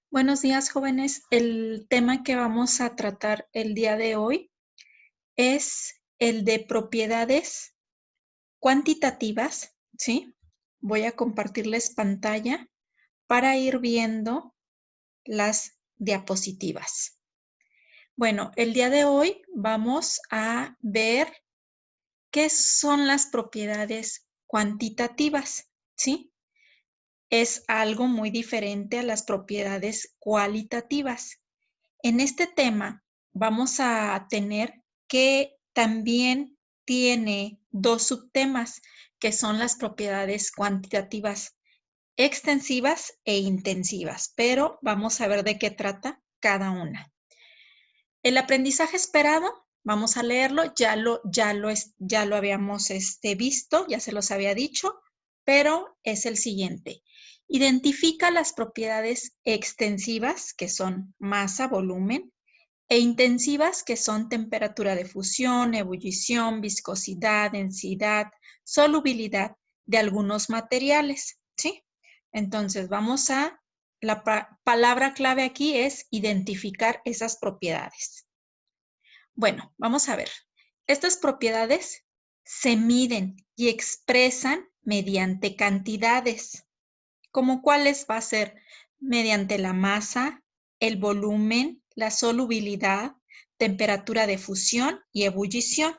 Buenos días, jóvenes. El tema que vamos a tratar el día de hoy es el de propiedades cuantitativas, ¿sí? Voy a compartirles pantalla para ir viendo las diapositivas. Bueno, el día de hoy vamos a ver qué son las propiedades cuantitativas, ¿sí? Es algo muy diferente a las propiedades cualitativas. En este tema vamos a tener que también tiene dos subtemas, que son las propiedades cuantitativas extensivas e intensivas, pero vamos a ver de qué trata cada una. El aprendizaje esperado, vamos a leerlo, ya lo habíamos visto, ya se los había dicho, pero es el siguiente. Identifica las propiedades extensivas, que son masa, volumen, e intensivas, que son temperatura de fusión, ebullición, viscosidad, densidad, solubilidad de algunos materiales, ¿sí? Entonces, la palabra clave aquí es identificar esas propiedades. Bueno, vamos a ver. Estas propiedades se miden y expresan mediante cantidades, como cuáles va a ser mediante la masa, el volumen, la solubilidad, temperatura de fusión y ebullición.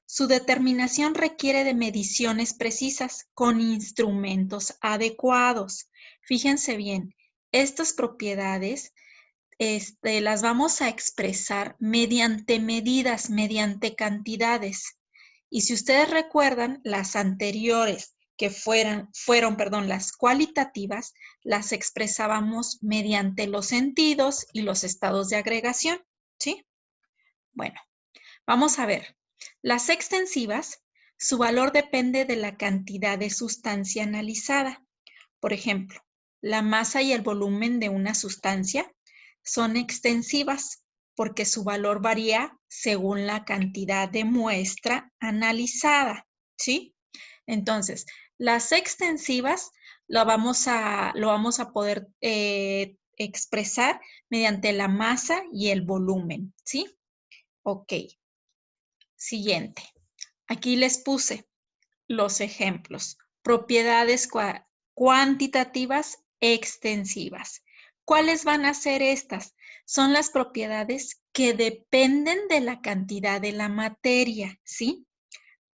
Su determinación requiere de mediciones precisas con instrumentos adecuados. Fíjense bien, estas propiedades las vamos a expresar mediante medidas, mediante cantidades. Y si ustedes recuerdan, las anteriores que fueron, las cualitativas, las expresábamos mediante los sentidos y los estados de agregación, ¿sí? Bueno, vamos a ver. Las extensivas, su valor depende de la cantidad de sustancia analizada. Por ejemplo, la masa y el volumen de una sustancia son extensivas porque su valor varía según la cantidad de muestra analizada, ¿sí? Entonces, las extensivas lo vamos a poder expresar mediante la masa y el volumen, ¿sí? Ok, siguiente. Aquí les puse los ejemplos. Propiedades cuantitativas extensivas. ¿Cuáles van a ser estas? Son las propiedades que dependen de la cantidad de la materia, ¿sí?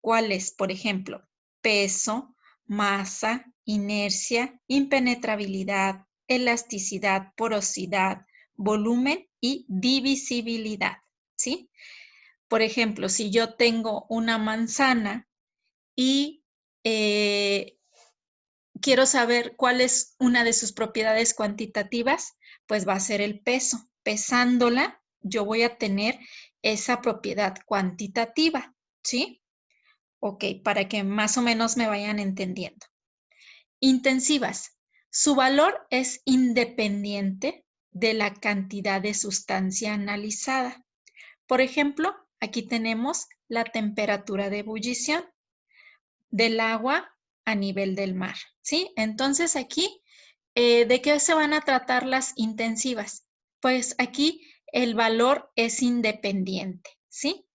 ¿Cuáles? Por ejemplo, peso, masa, inercia, impenetrabilidad, elasticidad, porosidad, volumen y divisibilidad, ¿sí? Por ejemplo, si yo tengo una manzana y quiero saber cuál es una de sus propiedades cuantitativas, pues va a ser el peso. Pesándola, yo voy a tener esa propiedad cuantitativa, ¿sí? Ok, para que más o menos me vayan entendiendo. Intensivas. Su valor es independiente de la cantidad de sustancia analizada. Por ejemplo, aquí tenemos la temperatura de ebullición del agua a nivel del mar, ¿sí? Entonces aquí, ¿de qué se van a tratar las intensivas? Pues aquí el valor es independiente, ¿sí?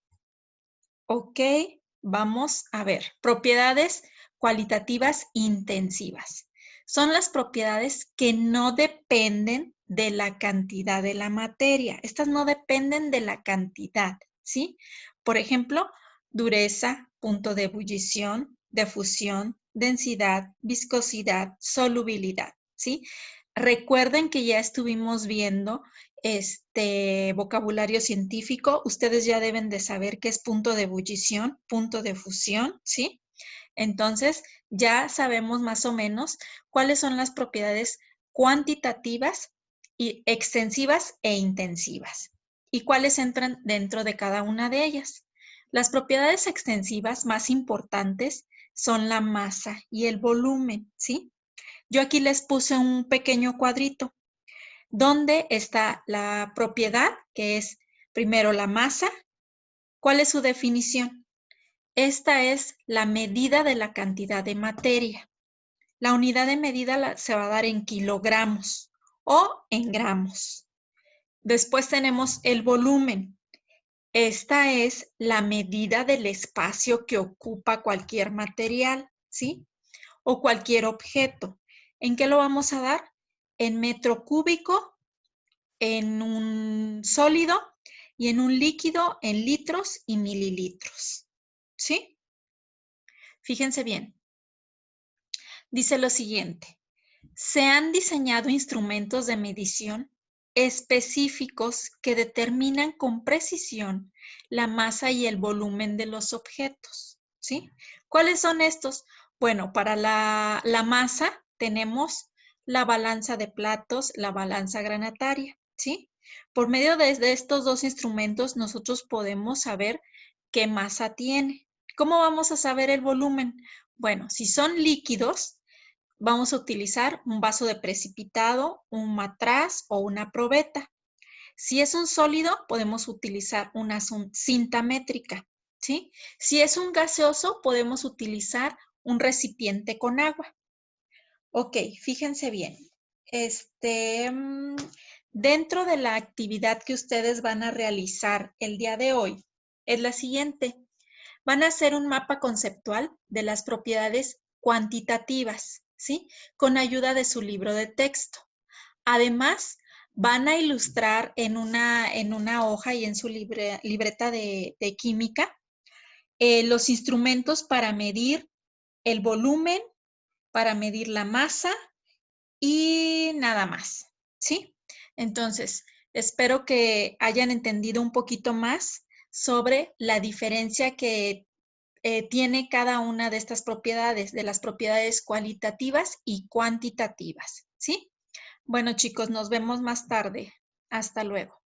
Ok, vamos a ver. Propiedades cualitativas intensivas. Son las propiedades que no dependen de la cantidad de la materia. Estas no dependen de la cantidad, ¿sí? Por ejemplo, dureza, punto de ebullición, de fusión, densidad, viscosidad, solubilidad, ¿sí? Recuerden que ya estuvimos viendo este vocabulario científico. Ustedes ya deben de saber qué es punto de ebullición, punto de fusión, ¿sí? Entonces, ya sabemos más o menos cuáles son las propiedades cuantitativas y extensivas e intensivas y cuáles entran dentro de cada una de ellas. Las propiedades extensivas más importantes son la masa y el volumen, ¿sí? Yo aquí les puse un pequeño cuadrito donde está la propiedad, que es primero la masa. ¿Cuál es su definición? Esta es la medida de la cantidad de materia. La unidad de medida se va a dar en kilogramos o en gramos. Después tenemos el volumen. Esta es la medida del espacio que ocupa cualquier material, ¿sí? O cualquier objeto. ¿En qué lo vamos a dar? En metro cúbico, en un sólido y en un líquido en litros y mililitros, ¿sí? Fíjense bien. Dice lo siguiente. Se han diseñado instrumentos de medición específicos que determinan con precisión la masa y el volumen de los objetos, ¿sí? ¿Cuáles son estos? Bueno, para la masa tenemos la balanza de platos, la balanza granataria, ¿sí? Por medio de estos dos instrumentos nosotros podemos saber qué masa tiene. ¿Cómo vamos a saber el volumen? Bueno, si son líquidos, vamos a utilizar un vaso de precipitado, un matraz o una probeta. Si es un sólido, podemos utilizar una cinta métrica, ¿sí? Si es un gaseoso, podemos utilizar un recipiente con agua. Ok, fíjense bien. Dentro de la actividad que ustedes van a realizar el día de hoy, es la siguiente. Van a hacer un mapa conceptual de las propiedades cuantitativas, ¿sí? Con ayuda de su libro de texto. Además, van a ilustrar en una hoja y en su libreta de química los instrumentos para medir el volumen, para medir la masa y nada más, ¿sí? Entonces, espero que hayan entendido un poquito más sobre la diferencia que tiene cada una de estas propiedades, de las propiedades cualitativas y cuantitativas, ¿sí? Bueno, chicos, nos vemos más tarde. Hasta luego.